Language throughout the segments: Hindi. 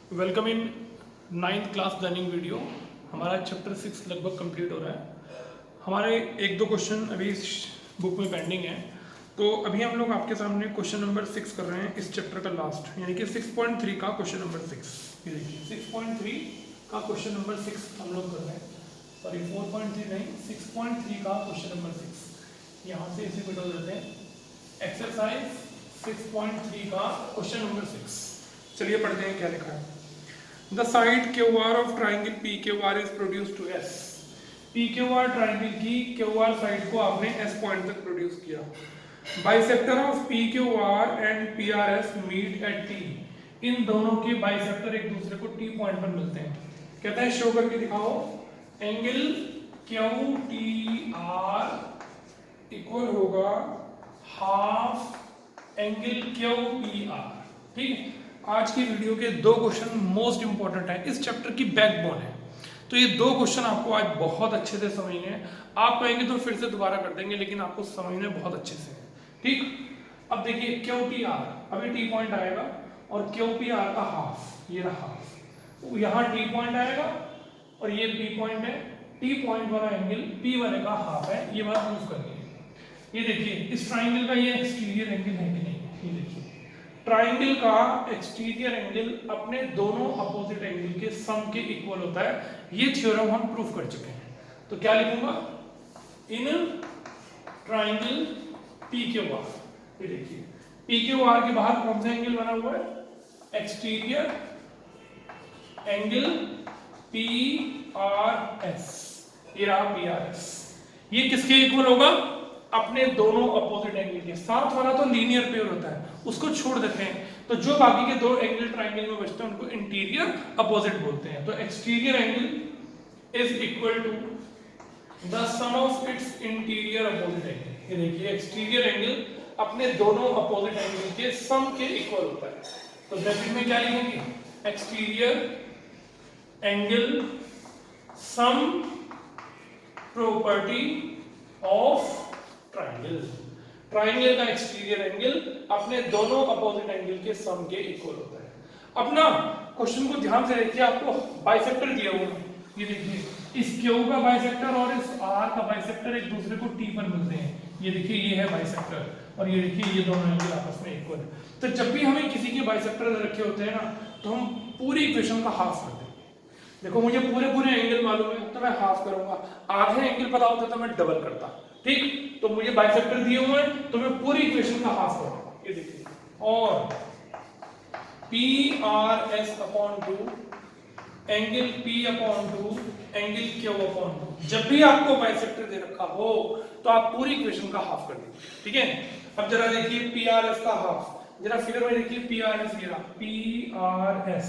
Welcome in 9th class learning video. हमारा चैप्टर 6 लगभग कंप्लीट हो रहा है। हमारे एक दो क्वेश्चन अभी इस बुक में पेंडिंग है, तो अभी हम लोग आपके सामने क्वेश्चन नंबर 6 कर रहे हैं इस चैप्टर का लास्ट, यानी कि 6.3 का क्वेश्चन नंबर 6। ये देखिए 6.3 का क्वेश्चन नंबर 6 हम लोग कर रहे हैं। सॉरी 4.3 नहीं, 6.3 का क्वेश्चन नंबर 6। यहाँ से इसे बिठा देते हैं। एक्सरसाइज 6.3 का क्वेश्चन नंबर 6। चलिए पढ़ते हैं क्या लिखा है। The side QR of triangle PQR is produced to S. PQR triangle की QR साइड को आपने S पॉइंट तक प्रोड्यूस किया। Bisector of PQR and PRS meet at T. इन दोनों के बाइसेक्टर एक दूसरे को T पॉइंट पर मिलते हैं। कहता है शो करके दिखाओ एंगल QTR इक्वल होगा हाफ एंगल QPR। ठीक है, आज की वीडियो के दो क्वेश्चन मोस्ट इंपॉर्टेंट है, इस चैप्टर की बैकबोन है। तो ये दो क्वेश्चन आपको आज बहुत अच्छे से समझने हैं। आप कहेंगे तो फिर से दोबारा कर देंगे, लेकिन आपको समझने बहुत अच्छे से है। ठीक, अब देखिए QTR अभी T पॉइंट आएगा और QPR का हाफ, ये रहा हाफ, यहाँ T पॉइंट आएगा और ये P पॉइंट है। T पॉइंट वाला एंगल P वाले का हाफ है, ये बात प्रूफ करनी है। ये देखिए इस ट्राइंगल का ये एक्सटीरियर एंगल है कि नहीं, ये देखिए ट्राइंगल का एक्सटीरियर एंगल अपने दोनों अपोजिट एंगल के सम के इक्वल होता है। ये थ्योरम हम प्रूफ कर चुके हैं। तो क्या लिखूंगा, इन ट्राइंगल PQR, ये देखिए PQR के बाहर कौन सा एंगल बना हुआ है, एक्सटीरियर एंगल PRS, ये रहा PRS। ये किसके इक्वल होगा, अपने दोनों अपोजिट एंगल के। साथ वाला तो लीनियर पेयर होता है, उसको छोड़ देते हैं। तो जो बाकी के दो एंगल ट्राइंगल में बचते हैं उनको इंटीरियर अपोजिट बोलते हैं। तो exterior angle is equal to the sum of its interior opposite angle. ये देखिए एक्सटीरियर एंगल अपने दोनों अपोजिट एंगल के सम के इक्वल होता है। तो ब्रैकेट में क्या लिखेंगे, exterior angle sum property of triangle. Triangle का एक्सटीरियर एंगल अपने दोनों अपोजिट एंगल के सम के इक्वल होता है। अब ना क्वेश्चन को ध्यान से देखिए, आपको बाइसेक्टर दिया हुआ है। ये देखिए इस Q का बाइसेक्टर और इस R का बाइसेक्टर एक दूसरे को T पर मिलते हैं। ये देखिए ये है बाइसेक्टर और ये देखिए ये दोनों एंगल आपस में इक्वल है। तो जब भी हमें किसी के बाइसेक्टर रखे होते हैं ना, तो हम पूरी इक्वेशन का हाफ कर देंगे। देखो मुझे पूरे एंगल मालूम है तो मैं हाफ करूंगा, आधे एंगल पता होता तो मैं डबल करता। ठीक, तो मुझे बाइसेक्टर दिए हुए हैं तो मैं पूरी इक्वेशन का हाफ करूंगा। ये देखिए, और PRS upon 2 angle P upon 2 angle Q upon 2। जब भी आपको बाइसेक्टर दे रखा हो तो आप पूरी इक्वेशन का हाफ कर दीजिए। ठीक है, अब जरा देखिए PRS का हाफ, जरा फिगर में देखिए PRS, ये रहा PRS,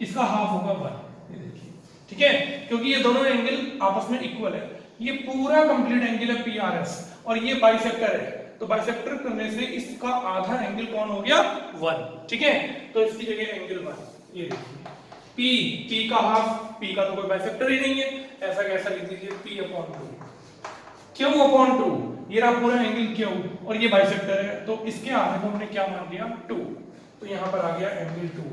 इसका हाफ होगा 1। ये देखिए, ठीक है, क्योंकि ये दोनों एंगल आपस में इक्वल है। ये पूरा कंप्लीट एंगल है PRS और ये बाइसेक्टर है, तो बाइसेक्टर करने से इसका आधा एंगल कौन हो गया, 1। ठीक है, तो इसकी जगह एंगल 1। ये देखिए P का हाफ, P का तो कोई बाइसेक्टर ही नहीं है, ऐसा कैसा लिख दीजिए P अपॉन 2, Q अपॉन 2, ये रहा पूरा एंगल Q और ये बाइसेक्टर है, तो इसके आधे को हमने क्या मान लिया, 2। तो यहां पर आ गया एंगल 2।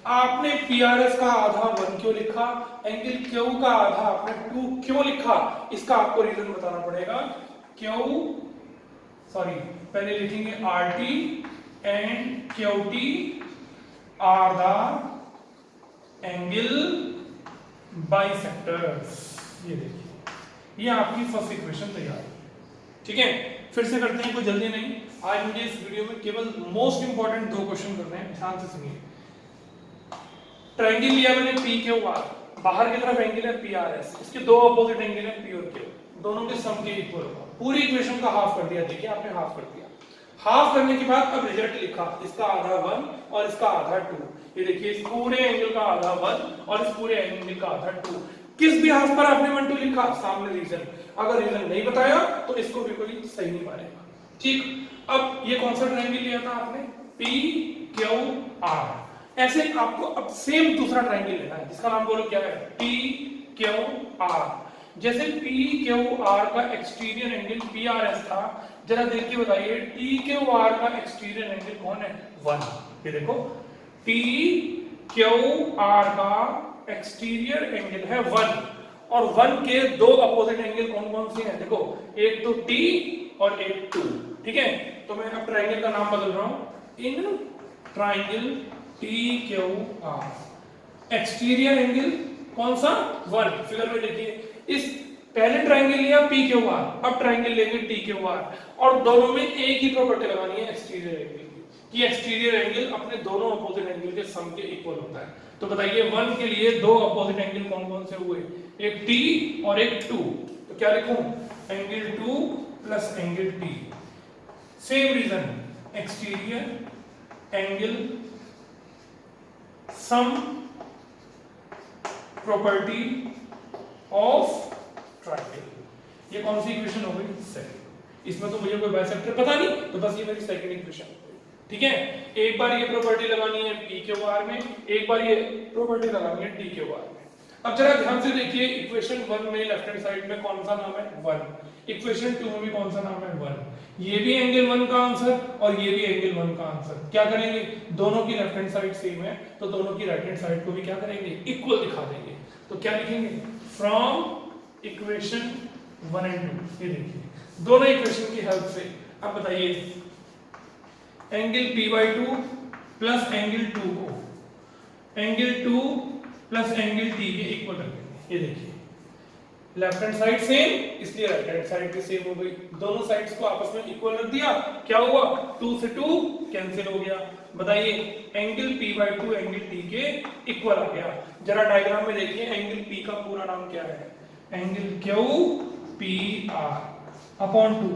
आपने PRS का आधा 1 क्यों लिखा, एंगल Q का आधा आपने 2 क्यों लिखा, इसका आपको रीजन बताना पड़ेगा। पहले लिखेंगे RT and QT are the angle bisectors. ये देखिए, ये आपकी फर्स्ट इक्वेशन तैयार है। ठीक है, फिर से करते हैं, कोई जल्दी नहीं। आज मुझे इस वीडियो में केवल मोस्ट इंपॉर्टेंट दो क्वेश्चन करने हैं, ध्यान से सुनिए। ट्रायंगल लिया मैंने PQR, बाहर की तरफ एंगल है PRS, इसके दो अपोजिट एंगल है P और Q, दोनों के सम के इक्वल होगा। पूरी इक्वेशन का हाफ कर दिया। देखिए आपने हाफ कर दिया। हाफ करने के बाद अब रिजल्ट लिखा, इसका आधा 1 और इसका आधा 2। ये देखिए इस पूरे एंगल का आधा 1 और इस पूरे एंगल का आधा 2। किस भी हाफ पर आपने 1 2 लिखा, सामने रीजन। अगर रीजन नहीं बताया तो इसको भी कोई सही नहीं मानेगा। ठीक, अब ये कौन सा ट्रायंगल लिया था आपने, PQR। ऐसे आपको अब सेम दूसरा ट्रायंगल लेना है, जिसका नाम बोलो क्या है, PQR। जैसे PQR का एक्सटीरियर एंगल PRS था, जरा देख के बताइए PQR का एक्सटीरियर एंगल कौन है, 1। ये देखो P क्यू आर का एक्सटीरियर एंगल है 1 और 1 के दो अपोजिट एंगल कौन कौन से हैं देखो, एक तो T और एक 2, ठीक है। तो मैं अब ट्राइंगल का नाम बदल रहा हूं, in triangle TQR exterior angle कौन सा 1, फिगर में देखिए इस पहले ट्राइंगल लिया PQR, अब ट्राइंगल लेंगे TQR और दोनों में एक ही प्रॉपर्टी लगानी है एक्सटीरियर एंगल की, एक्सटीरियर एंगल अपने दोनों अपोजिट एंगल के सम के इक्वल होता है। तो बताइए 1 के लिए दो अपोजिट एंगल कौन कौन से हुए, एक T और एक 2, तो क्या लिखूं, angle 2 plus angle T। Same reason, exterior angle sum property of triangle, ये कौन सी इक्वेशन हो गई, सेकंड। इसमें तो मुझे कोई बाइसेक्टर पता नहीं, तो बस ये मेरी सेकंड इक्वेशन, ठीक है। एक बार ये प्रॉपर्टी लगानी है PQR में, एक बार ये प्रॉपर्टी लगानी है TQR में। अब जरा ध्यान से देखिए, इक्वेशन 1 में लेफ्ट हैंड साइड में कौन सा नाम है 1, इक्वेशन 2 में भी कौन सा नाम है 1, ये भी एंगल 1 का आंसर और ये भी एंगल 1 का आंसर। क्या करेंगे, दोनों की लेफ्ट हैंड साइड सेम है तो दोनों की राइट हैंड साइड को भी क्या करेंगे, इक्वल दिखा देंगे। तो क्या लिखेंगे, फ्रॉम इक्वेशन 1 एंड 2, ये देखिए दोनों इक्वेशन की हेल्प से अब बताइए एंगल P/2 प्लस एंगल 2 को एंगल 2 प्लस एंगल T के इक्वल रख देंगे। ये देखिए लेफ्ट हैंड साइड सेम इसलिए राइट हैंड साइड भी सेम हो गई, दोनों साइड्स को आपस में इक्वल रख दिया, क्या हुआ 2 से 2 कैंसिल हो गया। बताइए एंगल P/2 एंगल T के इक्वल आ गया। जरा डायग्राम में देखिए एंगल P का पूरा नाम क्या है, एंगल QPR अपॉन 2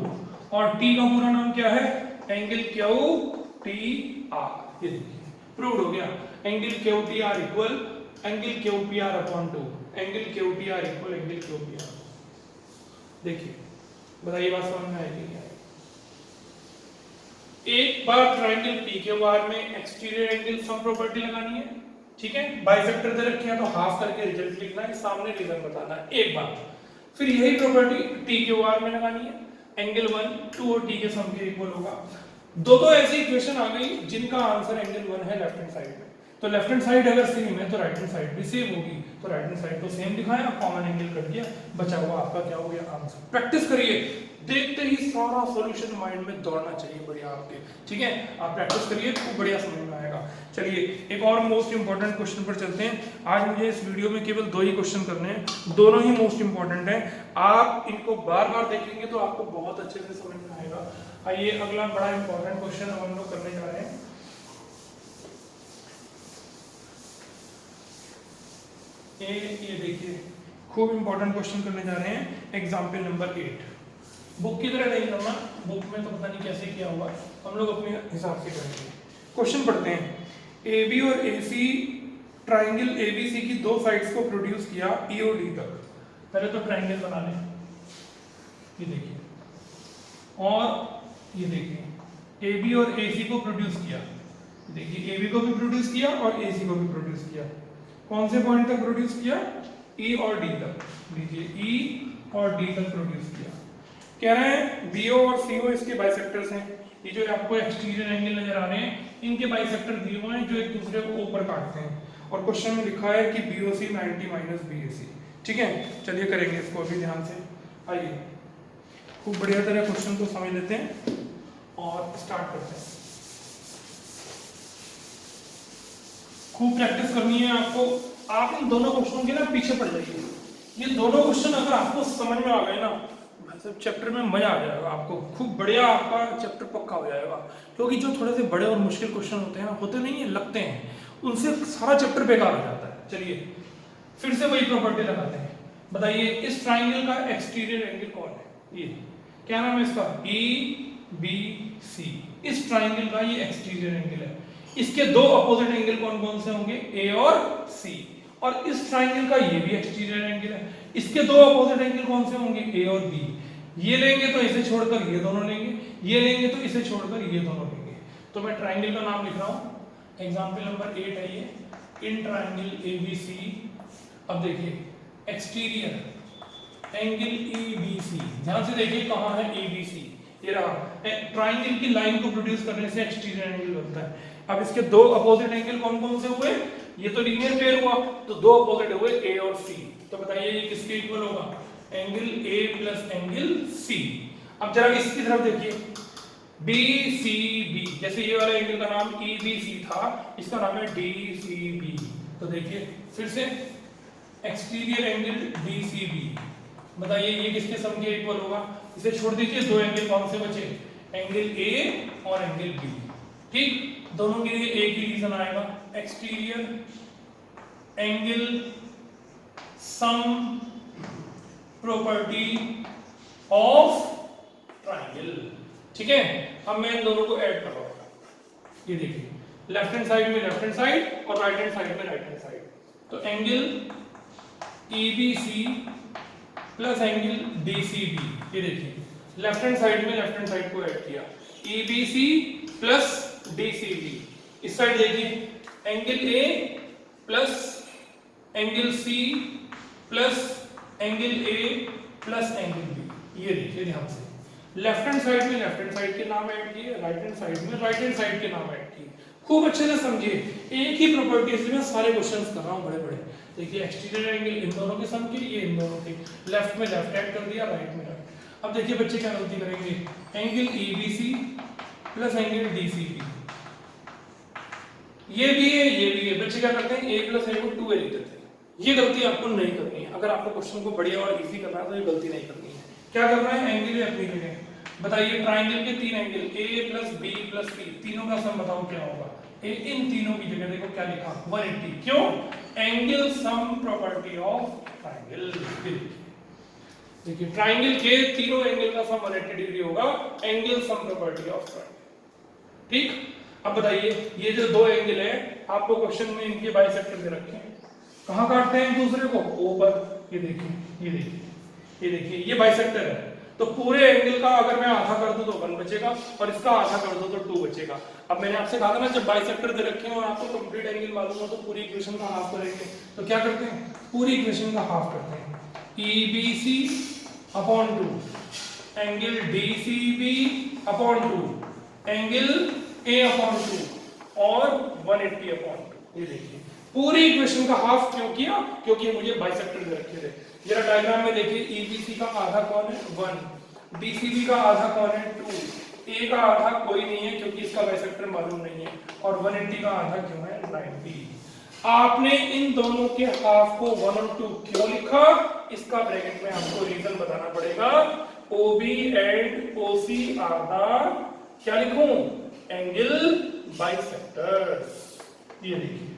और T का पूरा नाम क्या है, एंगल QTR। ये देखिए प्रूव्ड हो गया, angle QTR equal angle QPR upon 2, angle QTR equal angle QPR। देखिए बताइए बात समझ में आएगी क्या, एक बार ट्राइंगल PQR में एक्सटीरियर एंगल सम प्रॉपर्टी लगानी है, ठीक है, बाइसेक्टर दे रखे हैं तो हाफ करके रिजल्ट लिखना है, सामने रीजन बताना है एक बार। फिर यही प्रॉपर्टी TQR में लगानी है, एंगल 1 2 और T के सम के इक्वल होगा। दो ऐसी इक्वेशन आ गई जिनका आंसर एंगल 1 है लेफ्ट हैंड साइड में, तो लेफ्ट हैंड साइड अगर सेम है तो राइट हैंड साइड भी सेम होगी, तो राइट हैंड साइड को सेम दिखाया, कॉमन एंगल कर दिया, बचा हुआ आपका क्या हो गया आंसर। प्रैक्टिस करिए, देखते ही सारा सॉल्यूशन माइंड में दौड़ना चाहिए बढ़िया आपके, ठीक है। आप प्रैक्टिस करिए खूब बढ़िया समझ में आएगा। चलिए एक और मोस्ट इंपॉर्टेंट क्वेश्चन पर चलते हैं। आज मुझे इस वीडियो में केवल 2 ही क्वेश्चन करने हैं, दोनों ही मोस्ट इंपॉर्टेंट हैं, आप इनको बार बार देखेंगे तो आपको बहुत अच्छे से समझ में आएगा। आइए अगला बड़ा इंपॉर्टेंट क्वेश्चन हम लोग करने जा रहे हैं। ये देखिए खूब इंपॉर्टेंट क्वेश्चन करने जा रहे हैं, एग्जाम्पल नंबर 8। बुक की तरह नहीं करना, बुक में तो पता नहीं कैसे किया हुआ, हम लोग अपने हिसाब से करेंगे। क्वेश्चन पढ़ते हैं, AB और AC ट्राइंगल ABC की दो साइड्स को प्रोड्यूस किया E और D तक। पहले तो ट्राइंगल बना लें, ये देखिए, और ये देखिए AB और AC को प्रोड्यूस किया, देखिए AB को भी प्रोड्यूस किया और AC को भी प्रोड्यूस किया। कौन से पॉइंट तक प्रोड्यूस किया, E और D तक, देखिए E और D तक प्रोड्यूस किया। कह रहे हैं BO और CO इसके बाइसेक्टर्स हैं, ये जो आपको एक्सटीरियर एंगल नजर आ रहे हैं इनके बाइसेक्टर दिए हुए हैं जो एक दूसरे को ऊपर काटते हैं, और क्वेश्चन में लिखा है कि BOC 90 माइनस BAC, ठीक है। चलिए करेंगे इसको अभी ध्यान से, आइए खूब बढ़िया तरह क्वेश्चन को समझ लेते हैं और स्टार्ट करते हैं। खूब प्रैक्टिस करनी है आपको, आप इन दोनों क्वेश्चनों के ना पीछे पड़ जाइए। ये दोनों क्वेश्चन अगर आपको समझ में आ गए ना, मतलब चैप्टर में मजा आ जाएगा आपको, खूब बढ़िया आपका चैप्टर पक्का हो जाएगा। क्योंकि जो थोड़े से बड़े और मुश्किल क्वेश्चन होते हैं ना, होते नहीं है, लगते हैं, उनसे सारा चैप्टर बेकार हो जाता है। चलिए फिर से वही प्रॉपर्टी लगाते हैं। बताइए इस ट्राइंगल का एक्सटीरियर एंगल कौन है, ये क्या नाम है इसका, EBC। इस ट्राइंगल का ये एक्सटीरियर एंगल है, इसके दो अपोजिट एंगल कौन कौन से होंगे, A और C। और इस ट्राइंगल का ये भी एक्सटीरियर एंगल है, इसके दो अपोजिट एंगल कौन से होंगे, A और B। ये लेंगे तो इसे छोड़कर ये दोनों लेंगे, ये लेंगे तो इसे छोड़कर ये दोनों लेंगे। तो मैं ट्राइंगल का नाम लिख रहा हूँ, एग्जाम्पल नंबर 8 है ये, इन ट्राइंगल ABC। अब देखिए एक्सटीरियर एंगल EBC, ध्यान से देखिए कहाँ है EBC, ये रहा। ट्राइंगल की लाइन को प्रोड्यूस करने से एक्सटीरियर एंगल बनता है। अब इसके दो अपोजिट एंगल कौन कौन से हुए, ये तो लीनियर पेयर हुआ, तो दो अपोजिट हुए ए और सी, तो बताइए ये किसके इक्वल होगा, angle A plus angle C. अब जरा इसकी तरफ देखिए, बी सी बी, जैसे ये वाला एंगल का नाम ई बी सी था, इसका नाम है डी सी बी। तो देखिए फिर से exterior angle D C B, बताइए ये किसके सम के इक्वल होगा, इसे छोड़ दीजिए, दो एंगल कौन से बचे, एंगल ए और एंगल बी। ठीक, दोनों के लिए एक ही रीजन आएगा, exterior angle sum property of triangle. ठीक है, अब मैं इन दोनों को ऐड कर रहा हूं, ये देखिए लेफ्ट हैंड साइड में लेफ्ट हैंड साइड और राइट हैंड साइड में राइट हैंड साइड, तो angle EBC plus angle DCB, ये देखिए लेफ्ट हैंड साइड में लेफ्ट हैंड साइड को ऐड किया, EBC प्लस DCB। इस साइड देखिए angle A plus angle C plus angle A plus angle B, ये देखिए ध्यान से, लेफ्ट हैंड साइड में लेफ्ट हैंड साइड के नाम ऐड किए, राइट हैंड साइड में राइट हैंड साइड के नाम ऐड किए। खूब अच्छे से समझिए, एक ही प्रॉपर्टी, इसलिए मैं सारे क्वेश्चंस कर रहा हूं बड़े बड़े। देखिए एक्सटीरियर एंगल इन दोनों के सम के, ये इन दोनों के, लेफ्ट में लेफ्ट ऐड कर दिया, राइट में राइट। अब देखिए बच्चे क्या गलती करेंगे, angle EBC plus angle DCB, ये भी है ये भी है, बच्चे क्या करते हैं a प्लस a को 2a लिख देते हैं। ये गलती आपको नहीं करनी है, अगर आपको क्वेश्चन को बढ़िया और इजी करना है तो ये गलती नहीं करनी है। क्या करना है, एंगल अपनी जगह, बताइए ट्राइंगल के तीन angle a plus b plus c, तीनों का सम बताओ क्या होगा, इन तीनों की जगह देखो क्या लिखा, 180। क्यों, angle sum property of triangle. देखिए ट्राइंगल के तीनों एंगल का सम 180 डिग्री होगा, angle sum property of triangle. ठीक, अब बताइए ये जो दो एंगल है, आपको क्वेश्चन में इनके बाइसेक्टर दे रखे हैं, कहां काटते हैं एक दूसरे को, ओ पर, ये देखिए ये देखिए ये देखिए, ये बाइसेक्टर है, तो पूरे एंगल का अगर मैं आधा कर दूं तो 1 बचेगा, और इसका आधा कर दूं तो 2 बचेगा। अब मैंने आपसे कहा था ना, जब बाइसेक्टर दे रखे हैं और आपको कंप्लीट एंगल मालूम हो तो पूरी इक्वेशन का हाफ करेंगे, तो क्या करते हैं, पूरी इक्वेशन का हाफ करते हैं, EBC upon 2 angle DCB upon 2 angle A upon 2 और 180 अपॉन 2। ये देखिए पूरी इक्वेशन का हाफ क्यों किया, क्योंकि मुझे बाइसेक्टर दे रखे थे। जरा डायग्राम में देखिए, EBC का आधा कौन है, 1, DCB का आधा कौन है, 2, A का आधा कोई नहीं है क्योंकि इसका बाइसेक्टर मालूम नहीं है, और 180 का आधा क्यों है, 90। आपने इन दोनों के हाफ को 1 और 2 क्यों लिखा, इसका ब्रैकेट में आपको रीजन बताना पड़ेगा। OB and OC are the, क्या लिखूं, एंगल बाइसेक्टर्स। ये देखिए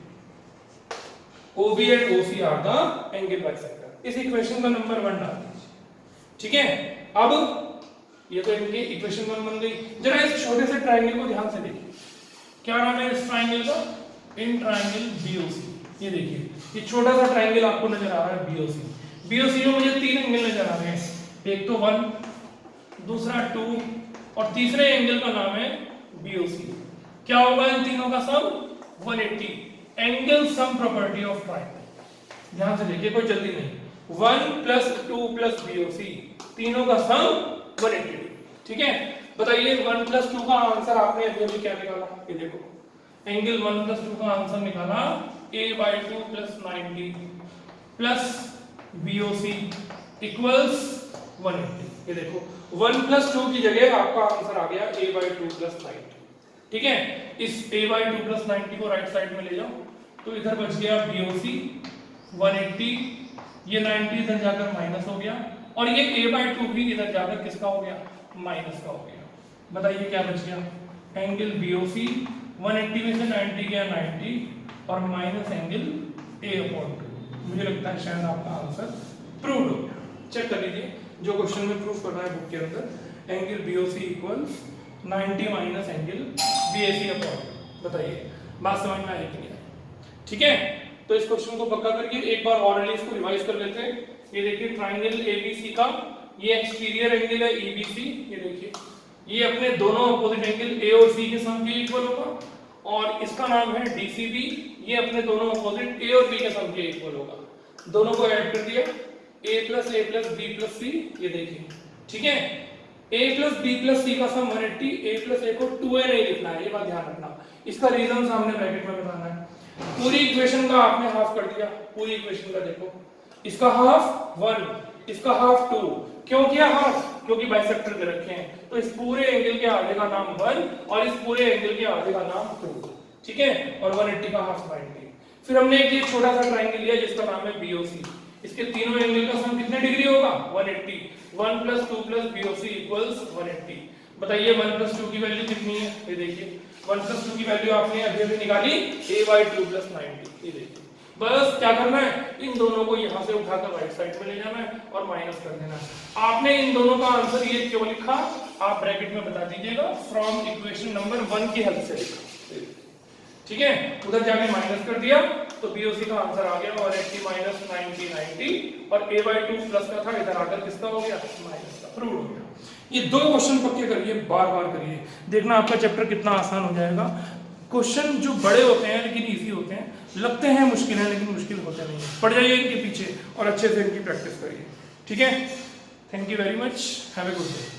OB and OC are the angle bisector. इस इक्वेशन का नंबर 1 डाल दीजिए। ठीक है, अब ये तो इनकी इक्वेशन 1 बन गई। जरा इस छोटे से ट्रायंगल को ध्यान से देखिए, क्या नाम है इस ट्रायंगल का, इन ट्रायंगल BOC। ये देखिए ये छोटा सा ट्रायंगल आपको नजर आ रहा है BOC। BOC में मुझे तीन एंगल नजर आ रहे हैं, एक तो 1, दूसरा 2 और तीसरे एंगल का नाम है BOC। क्या होगा इन तीनों का सम, 180, angle sum property of triangle. ध्यान से देखिए, कोई जल्दी नहीं, 1 प्लस 2 प्लस BOC, तीनों का सम 180। ठीक है, बताइए 1 प्लस 2 का आंसर आपने अभी क्या निकाला, ये देखो एंगल 1 प्लस 2 का आंसर निकाला a/2 plus 90 plus BOC equals 180। ये देखो 1 प्लस 2 की जगह आपका आंसर आ गया a/2 प्लस 90। ठीक है, इस a/2 प्लस 90 को राइट साइड में ले जाओ, तो इधर बच गया BOC 180, ये 90 इधर जाकर माइनस हो गया, और ये a/2 भी इधर जाकर किसका हो गया, माइनस का हो गया। बताइए क्या बच गया, एंगल BOC 180 में से 90 गया 90 और माइनस एंगल a/2। मुझे लगता है शायद आपका आंसर प्रूव हो गया। चेक कर लीजिए जो क्वेश्चन में प्रूफ करना है बुक के अंदर, angle BOC equals 90 minus angle BAC/2। बताइए बात समझ में आई कि नहीं आई। ठीक है, तो इस क्वेश्चन को पक्का करके एक बार ऑरली इसको रिवाइज कर लेते हैं। ये देखिए ट्राइंगल ABC का ये एक्सटीरियर एंगल है EBC, ये देखिए ये अपने दोनों अपोजिट एंगल A और C के सम के इक्वल होगा, और इसका नाम है DCB, ये अपने दोनों अपोजिट A और B के सम के इक्वल होगा। दोनों को ऐड कर दिया, A plus B plus C, ये देखिए। ठीक है, A plus B plus C का सम 180, A प्लस A को 2A नहीं लिखना है, ये बात ध्यान रखना। इसका रीजन सामने ब्रैकेट में बताना है। पूरी इक्वेशन का आपने हाफ कर दिया, पूरी इक्वेशन का देखो, इसका हाफ 1, इसका हाफ 2। क्यों किया हाफ? क्योंकि बाइसेक्टर दे रखे हैं, तो इस पूरे एंगल के आधे का नाम 1 और इस पूरे एंगल के आधे का नाम 2, ठीक है। और 180 का हाफ 90। फिर हमने एक ये छोटा सा ट्रायंगल लिया जिसका नाम है BOC, इसके तीनों एंगल का सम कितने डिग्री होगा? 180। 1 + 2 + BOC = 180। बताइए 1 + 2 की वैल्यू कितनी है? ये देखिए 1 + 2 की वैल्यू आपने अभी अभी निकाली, a/2 + 90। ये देखिए, बस क्या करना है, इन दोनों को यहां से उठाकर राइट साइड में ले जाना है और माइनस कर देना है। आपने इन दोनों का आंसर ये क्यों लिखा, आप ब्रैकेट में बता दीजिएगा, फ्रॉम इक्वेशन नंबर 1 की हेल्प से लिखा, ठीक है। उधर जाके माइनस कर दिया तो BOC का आंसर आ गया 180 - 90 90, और a/2 प्लस का था, इधर आकर किसका हो गया? माइनस का। प्रूव हो गया। ये दो क्वेश्चन पक्के करिए, बार बार करिए, देखना आपका चैप्टर कितना आसान हो जाएगा। क्वेश्चन जो बड़े होते हैं लेकिन इजी होते हैं, लगते हैं मुश्किल है लेकिन मुश्किल होते नहीं है। पढ़ जाइए इनके पीछे और अच्छे से इनकी प्रैक्टिस करिए, ठीक है। Thank you very much, have a good day.